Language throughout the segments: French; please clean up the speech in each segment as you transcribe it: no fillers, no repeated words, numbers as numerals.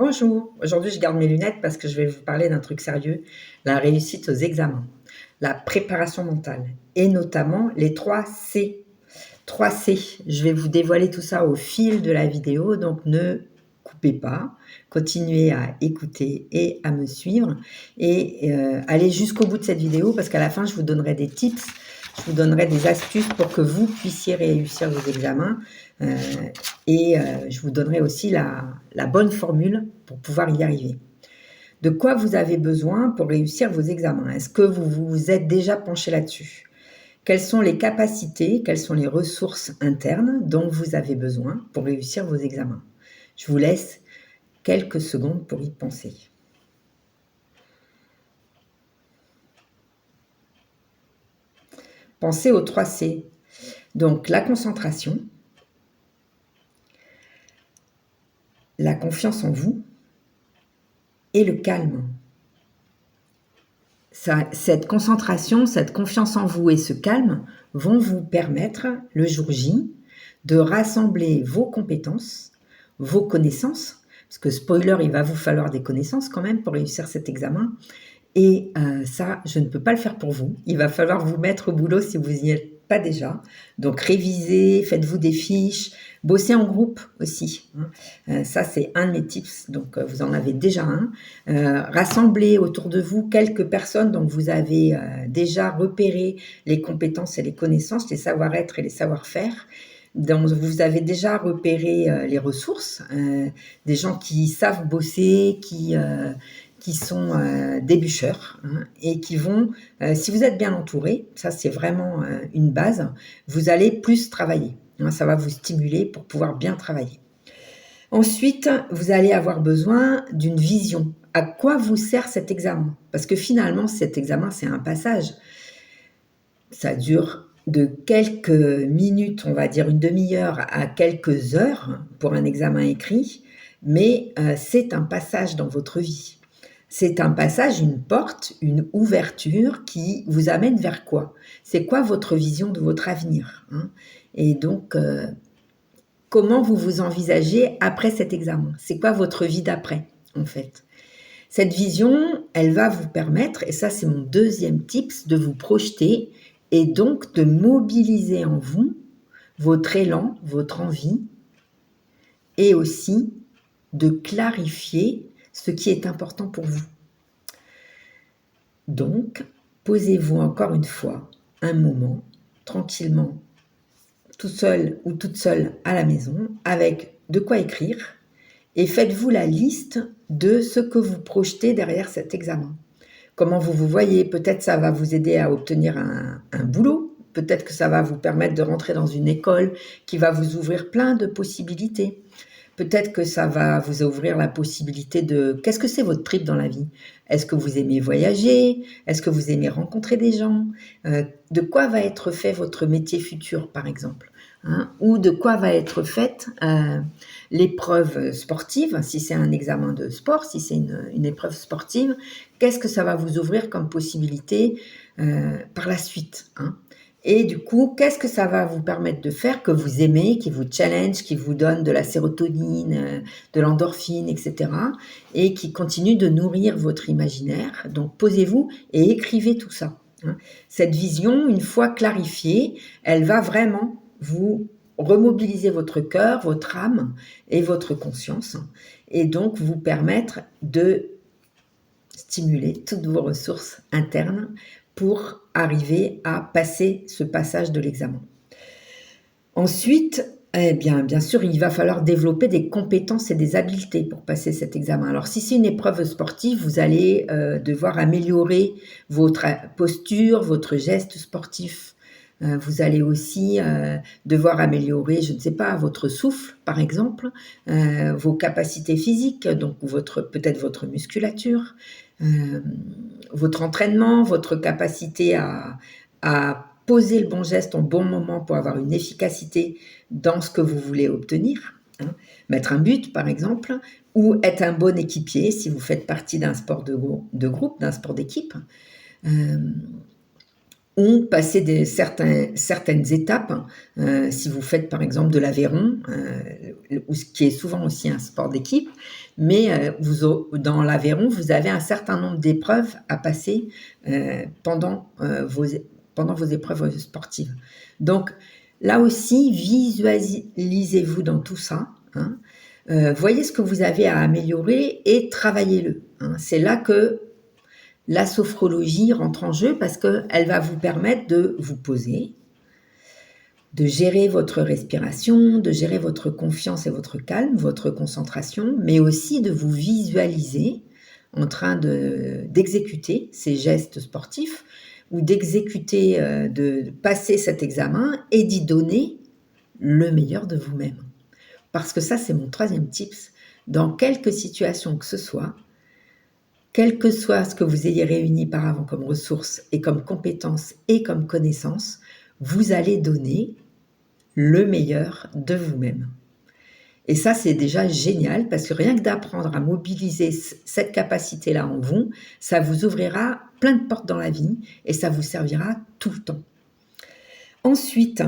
Bonjour, aujourd'hui je garde mes lunettes parce que je vais vous parler d'un truc sérieux, la réussite aux examens, la préparation mentale et notamment les 3 C. 3 C, je vais vous dévoiler tout ça au fil de la vidéo, donc ne coupez pas, continuez à écouter et à me suivre et allez jusqu'au bout de cette vidéo parce qu'à la fin je vous donnerai des tips, je vous donnerai des astuces pour que vous puissiez réussir vos examens je vous donnerai aussi la bonne formule pour pouvoir y arriver. De quoi vous avez besoin pour réussir vos examens? Est-ce que vous vous êtes déjà penché là-dessus? Quelles sont les capacités, quelles sont les ressources internes dont vous avez besoin pour réussir vos examens? Je vous laisse quelques secondes pour y penser. Pensez aux 3 C. Donc la concentration, la confiance en vous et le calme. Cette concentration, cette confiance en vous et ce calme vont vous permettre, le jour J, de rassembler vos compétences, vos connaissances, parce que spoiler, il va vous falloir des connaissances quand même pour réussir cet examen, et ça, je ne peux pas le faire pour vous. Il va falloir vous mettre au boulot si vous n'y êtes pas déjà. Donc révisez, faites-vous des fiches, bossez en groupe aussi. Ça, c'est un de mes tips, donc vous en avez déjà un. Rassemblez autour de vous quelques personnes dont vous avez déjà repéré les compétences et les connaissances, les savoir-être et les savoir-faire. Donc, vous avez déjà repéré les ressources, des gens qui savent bosser, qui sont des bûcheurs et qui vont, si vous êtes bien entouré, ça c'est vraiment une base, vous allez plus travailler. Ça va vous stimuler pour pouvoir bien travailler. Ensuite, vous allez avoir besoin d'une vision. À quoi vous sert cet examen? Parce que finalement, cet examen, c'est un passage. Ça dure de quelques minutes, on va dire une demi-heure à quelques heures pour un examen écrit, mais c'est un passage dans votre vie. C'est un passage, une porte, une ouverture qui vous amène vers quoi? C'est quoi votre vision de votre avenir? Et donc, comment vous vous envisagez après cet examen? C'est quoi votre vie d'après, en fait? Cette vision, elle va vous permettre, et ça c'est mon deuxième tips, de vous projeter et donc de mobiliser en vous votre élan, votre envie, et aussi de clarifier ce qui est important pour vous. Donc, posez-vous encore une fois un moment, tranquillement, tout seul ou toute seule à la maison, avec de quoi écrire, et faites-vous la liste de ce que vous projetez derrière cet examen. Comment vous vous voyez? Peut-être ça va vous aider à obtenir un boulot, peut-être que ça va vous permettre de rentrer dans une école qui va vous ouvrir plein de possibilités. Peut-être que ça va vous ouvrir la possibilité de... Qu'est-ce que c'est votre trip dans la vie? Est-ce que vous aimez voyager? Est-ce que vous aimez rencontrer des gens? De quoi va être fait votre métier futur, par exemple? Ou de quoi va être faite l'épreuve sportive, si c'est un examen de sport, si c'est une épreuve sportive, qu'est-ce que ça va vous ouvrir comme possibilité par la suite? Et du coup, qu'est-ce que ça va vous permettre de faire que vous aimez, qui vous challenge, qui vous donne de la sérotonine, de l'endorphine, etc. et qui continue de nourrir votre imaginaire. Donc, posez-vous et écrivez tout ça. Cette vision, une fois clarifiée, elle va vraiment vous remobiliser votre cœur, votre âme et votre conscience et donc vous permettre de stimuler toutes vos ressources internes pour arriver à passer ce passage de l'examen. Ensuite, bien sûr, il va falloir développer des compétences et des habiletés pour passer cet examen. Alors, si c'est une épreuve sportive, vous allez devoir améliorer votre posture, votre geste sportif. Vous allez aussi devoir améliorer, je ne sais pas, votre souffle, par exemple, vos capacités physiques, donc peut-être votre musculature, votre entraînement, votre capacité à poser le bon geste au bon moment pour avoir une efficacité dans ce que vous voulez obtenir. Mettre un but, par exemple, ou être un bon équipier si vous faites partie d'un sport de groupe, d'un sport d'équipe. Ou passer certaines étapes, si vous faites par exemple de l'aviron, ce qui est souvent aussi un sport d'équipe, mais dans l'Aveyron, vous avez un certain nombre d'épreuves à passer pendant vos épreuves sportives. Donc là aussi, visualisez-vous dans tout ça, hein. Voyez ce que vous avez à améliorer et travaillez-le, hein. C'est là que la sophrologie rentre en jeu parce qu'elle va vous permettre de vous poser, de gérer votre respiration, de gérer votre confiance et votre calme, votre concentration, mais aussi de vous visualiser en train d'exécuter ces gestes sportifs ou d'exécuter, de passer cet examen et d'y donner le meilleur de vous-même. Parce que ça, c'est mon troisième tips. Dans quelque situation que ce soit, quel que soit ce que vous ayez réuni par avant comme ressources et comme compétences et comme connaissances, vous allez donner le meilleur de vous-même. Et ça, c'est déjà génial parce que rien que d'apprendre à mobiliser cette capacité-là en vous, ça vous ouvrira plein de portes dans la vie et ça vous servira tout le temps. Ensuite,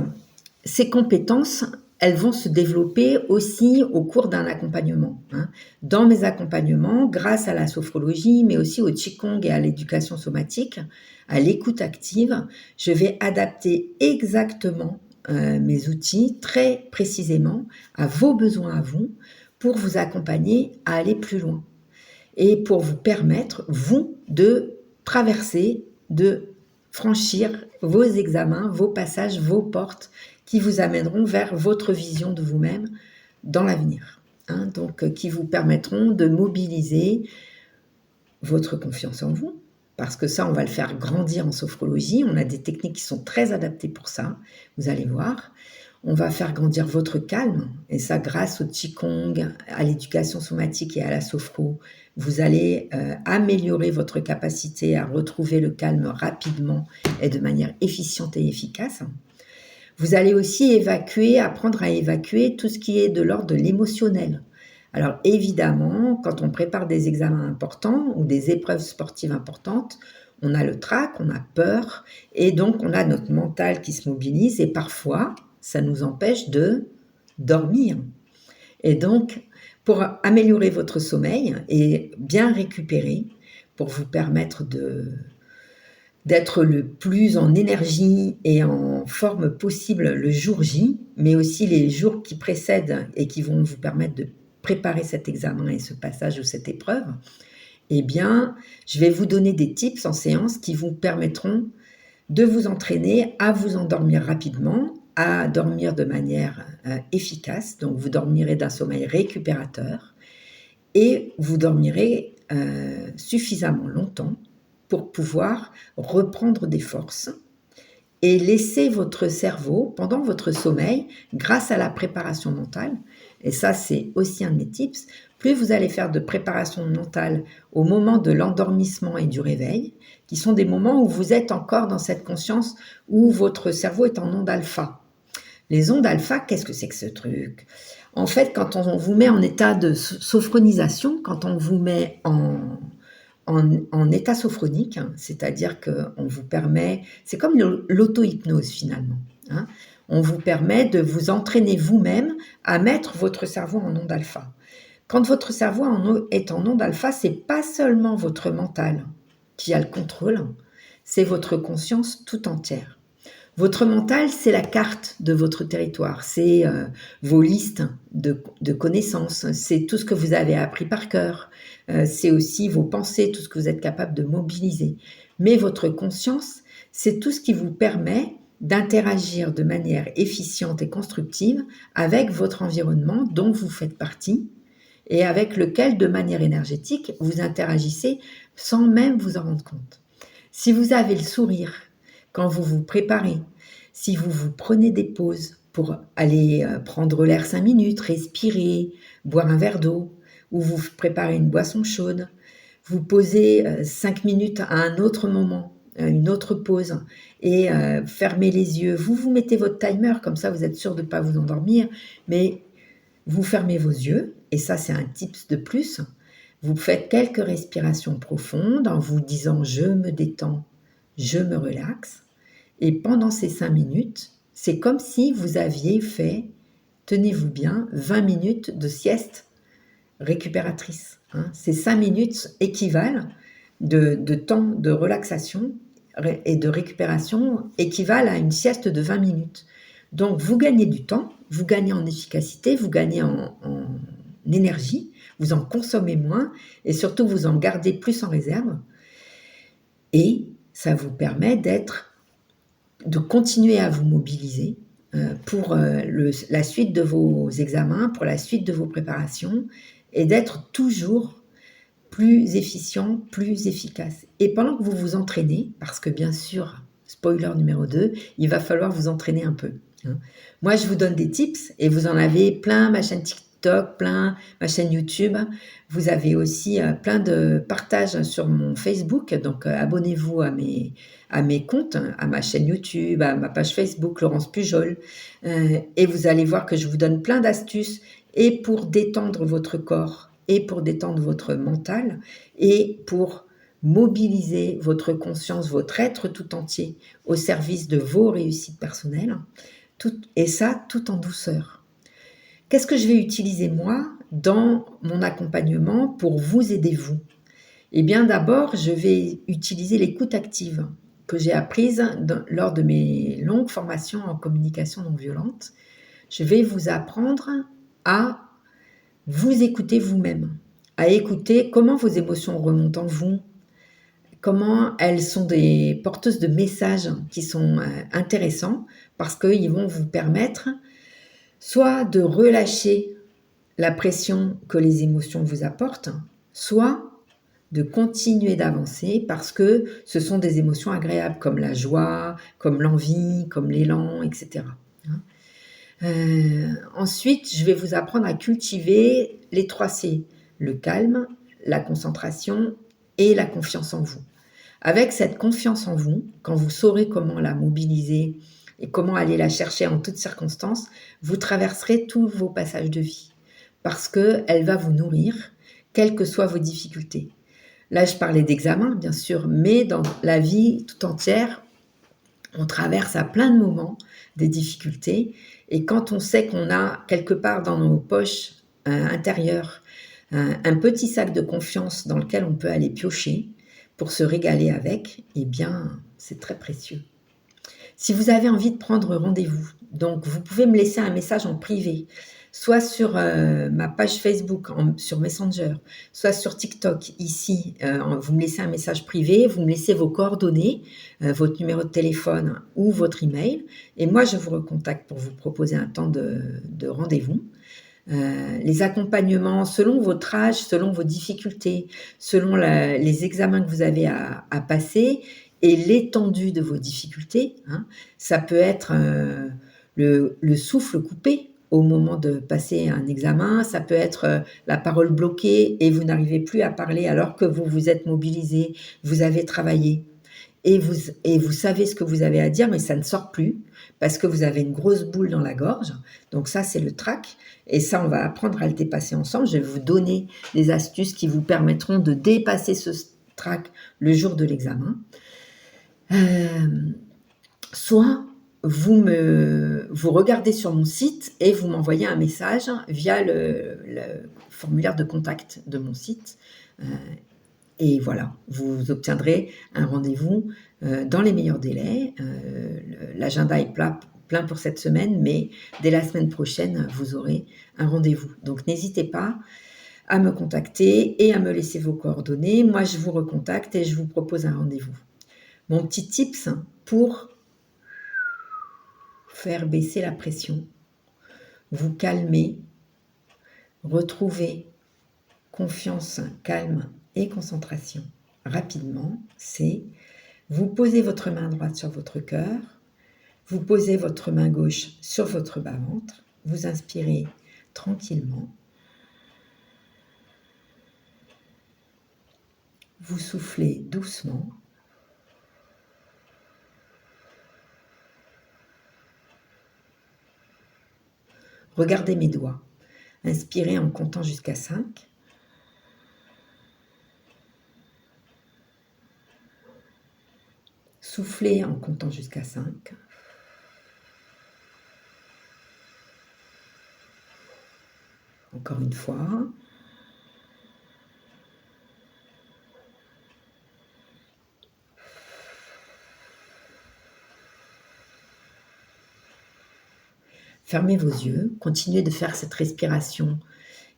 ces compétences, elles vont se développer aussi au cours d'un accompagnement, hein. Dans mes accompagnements, grâce à la sophrologie, mais aussi au Qigong et à l'éducation somatique, à l'écoute active, je vais adapter exactement mes outils très précisément à vos besoins à vous pour vous accompagner à aller plus loin et pour vous permettre, vous, de traverser, de franchir vos examens, vos passages, vos portes qui vous amèneront vers votre vision de vous-même dans l'avenir, hein, donc qui vous permettront de mobiliser votre confiance en vous, parce que ça, on va le faire grandir en sophrologie. On a des techniques qui sont très adaptées pour ça, vous allez voir. On va faire grandir votre calme, et ça grâce au Qigong, à l'éducation somatique et à la sophro. Vous allez améliorer votre capacité à retrouver le calme rapidement et de manière efficiente et efficace. Vous allez aussi apprendre à évacuer tout ce qui est de l'ordre de l'émotionnel. Alors évidemment, quand on prépare des examens importants ou des épreuves sportives importantes, on a le trac, on a peur, et donc on a notre mental qui se mobilise, et parfois, ça nous empêche de dormir. Et donc, pour améliorer votre sommeil et bien récupérer, pour vous permettre d'être le plus en énergie et en forme possible le jour J, mais aussi les jours qui précèdent et qui vont vous permettre de préparer cet examen et ce passage ou cette épreuve, eh bien, je vais vous donner des tips en séance qui vous permettront de vous entraîner à vous endormir rapidement, à dormir de manière efficace. Donc, vous dormirez d'un sommeil récupérateur et vous dormirez suffisamment longtemps pour pouvoir reprendre des forces et laisser votre cerveau, pendant votre sommeil, grâce à la préparation mentale, et ça c'est aussi un de mes tips, plus vous allez faire de préparation mentale au moment de l'endormissement et du réveil, qui sont des moments où vous êtes encore dans cette conscience où votre cerveau est en onde alpha. Les ondes alpha, qu'est-ce que c'est que ce truc ? En fait, quand on vous met en état de sophronisation, quand on vous met en état sophronique, hein, c'est-à-dire qu'on vous permet, c'est comme l'auto-hypnose finalement, hein, on vous permet de vous entraîner vous-même à mettre votre cerveau en onde alpha. Quand votre cerveau est en onde alpha, c'est pas seulement votre mental qui a le contrôle, c'est votre conscience tout entière. Votre mental, c'est la carte de votre territoire, c'est vos listes de connaissances, c'est tout ce que vous avez appris par cœur, c'est aussi vos pensées, tout ce que vous êtes capable de mobiliser. Mais votre conscience, c'est tout ce qui vous permet d'interagir de manière efficiente et constructive avec votre environnement dont vous faites partie et avec lequel, de manière énergétique, vous interagissez sans même vous en rendre compte. Si vous avez le sourire quand vous vous préparez, si vous vous prenez des pauses pour aller prendre l'air 5 minutes, respirer, boire un verre d'eau, ou vous préparez une boisson chaude, vous posez 5 minutes à un autre moment, une autre pause, et fermez les yeux. Vous mettez votre timer, comme ça vous êtes sûr de ne pas vous endormir, mais vous fermez vos yeux, et ça c'est un tips de plus. Vous faites quelques respirations profondes en vous disant « je me détends, je me relaxe ». Et pendant ces 5 minutes, c'est comme si vous aviez fait, tenez-vous bien, 20 minutes de sieste récupératrices, hein. Ces 5 minutes équivalent de temps de relaxation et de récupération équivalent à une sieste de 20 minutes. Donc vous gagnez du temps, vous gagnez en efficacité, vous gagnez en énergie, vous en consommez moins et surtout vous en gardez plus en réserve. Et ça vous permet de continuer à vous mobiliser pour la suite de vos examens, pour la suite de vos préparations et d'être toujours plus efficient, plus efficace. Et pendant que vous vous entraînez, parce que bien sûr, spoiler numéro 2, il va falloir vous entraîner un peu, hein. Moi, je vous donne des tips et vous en avez plein, ma chaîne TikTok, plein, ma chaîne YouTube. Vous avez aussi plein de partages sur mon Facebook, donc abonnez-vous à mes comptes, à ma chaîne YouTube, à ma page Facebook, Laurence Pujol, et vous allez voir que je vous donne plein d'astuces et pour détendre votre corps, et pour détendre votre mental, et pour mobiliser votre conscience, votre être tout entier au service de vos réussites personnelles, et ça tout en douceur. Qu'est-ce que je vais utiliser moi dans mon accompagnement pour vous aider vous? Eh bien d'abord, je vais utiliser l'écoute active que j'ai apprise lors de mes longues formations en communication non violente. Je vais vous apprendre à vous écouter vous-même, à écouter comment vos émotions remontent en vous, comment elles sont des porteuses de messages qui sont intéressants parce qu'ils vont vous permettre soit de relâcher la pression que les émotions vous apportent, soit de continuer d'avancer parce que ce sont des émotions agréables comme la joie, comme l'envie, comme l'élan, etc. Ensuite, je vais vous apprendre à cultiver les 3 C, le calme, la concentration et la confiance en vous. Avec cette confiance en vous, quand vous saurez comment la mobiliser et comment aller la chercher en toutes circonstances, vous traverserez tous vos passages de vie parce qu'elle va vous nourrir, quelles que soient vos difficultés. Là, je parlais d'examen, bien sûr, mais dans la vie tout entière, on traverse à plein de moments des difficultés. Et quand on sait qu'on a quelque part dans nos poches intérieures un petit sac de confiance dans lequel on peut aller piocher pour se régaler avec, eh bien, c'est très précieux. Si vous avez envie de prendre rendez-vous, donc vous pouvez me laisser un message en privé, soit sur ma page Facebook, sur Messenger, soit sur TikTok, ici, vous me laissez un message privé, vous me laissez vos coordonnées, votre numéro de téléphone ou votre email, et moi je vous recontacte pour vous proposer un temps de rendez-vous. Les accompagnements selon votre âge, selon vos difficultés, selon les examens que vous avez à passer et l'étendue de vos difficultés, hein. Ça peut être le souffle coupé au moment de passer un examen, ça peut être la parole bloquée et vous n'arrivez plus à parler alors que vous vous êtes mobilisé, vous avez travaillé et vous savez ce que vous avez à dire, mais ça ne sort plus parce que vous avez une grosse boule dans la gorge. Donc ça, c'est le trac. Et ça, on va apprendre à le dépasser ensemble. Je vais vous donner des astuces qui vous permettront de dépasser ce trac le jour de l'examen. Soit vous regardez sur mon site et vous m'envoyez un message via le formulaire de contact de mon site. Et voilà, vous obtiendrez un rendez-vous dans les meilleurs délais. L'agenda est plein pour cette semaine, mais dès la semaine prochaine, vous aurez un rendez-vous. Donc n'hésitez pas à me contacter et à me laisser vos coordonnées. Moi, je vous recontacte et je vous propose un rendez-vous. Mon petit tips pour faire baisser la pression, vous calmer, retrouver confiance, calme et concentration rapidement, c'est vous posez votre main droite sur votre cœur, vous posez votre main gauche sur votre bas-ventre, vous inspirez tranquillement, vous soufflez doucement, regardez mes doigts, inspirez en comptant jusqu'à 5, soufflez en comptant jusqu'à 5. Encore une fois. fermez vos yeux, continuez de faire cette respiration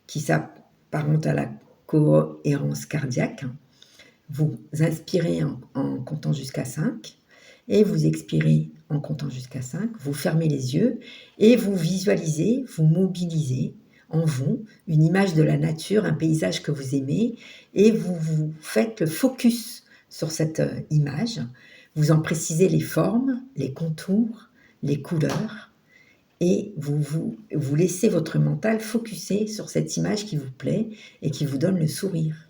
qui s'apparente à la cohérence cardiaque. Vous inspirez en comptant jusqu'à 5 et vous expirez en comptant jusqu'à 5. Vous fermez les yeux et vous visualisez, vous mobilisez en vous une image de la nature, un paysage que vous aimez et vous faites le focus sur cette image. Vous en précisez les formes, les contours, les couleurs et vous laissez votre mental focuser sur cette image qui vous plaît et qui vous donne le sourire.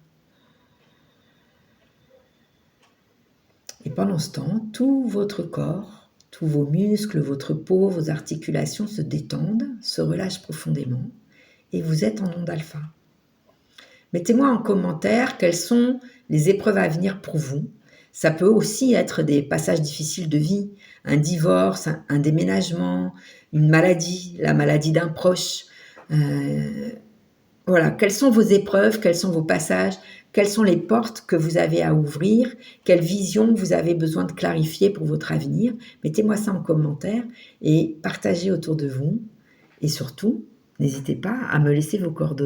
Et pendant ce temps, tout votre corps, tous vos muscles, votre peau, vos articulations se détendent, se relâchent profondément et vous êtes en onde alpha. Mettez-moi en commentaire quelles sont les épreuves à venir pour vous. Ça peut aussi être des passages difficiles de vie, un divorce, un déménagement, une maladie, la maladie d'un proche. Voilà, quelles sont vos épreuves, quels sont vos passages, quelles sont les portes que vous avez à ouvrir, quelle vision vous avez besoin de clarifier pour votre avenir. Mettez-moi ça en commentaire et partagez autour de vous. Et surtout, n'hésitez pas à me laisser vos coordonnées.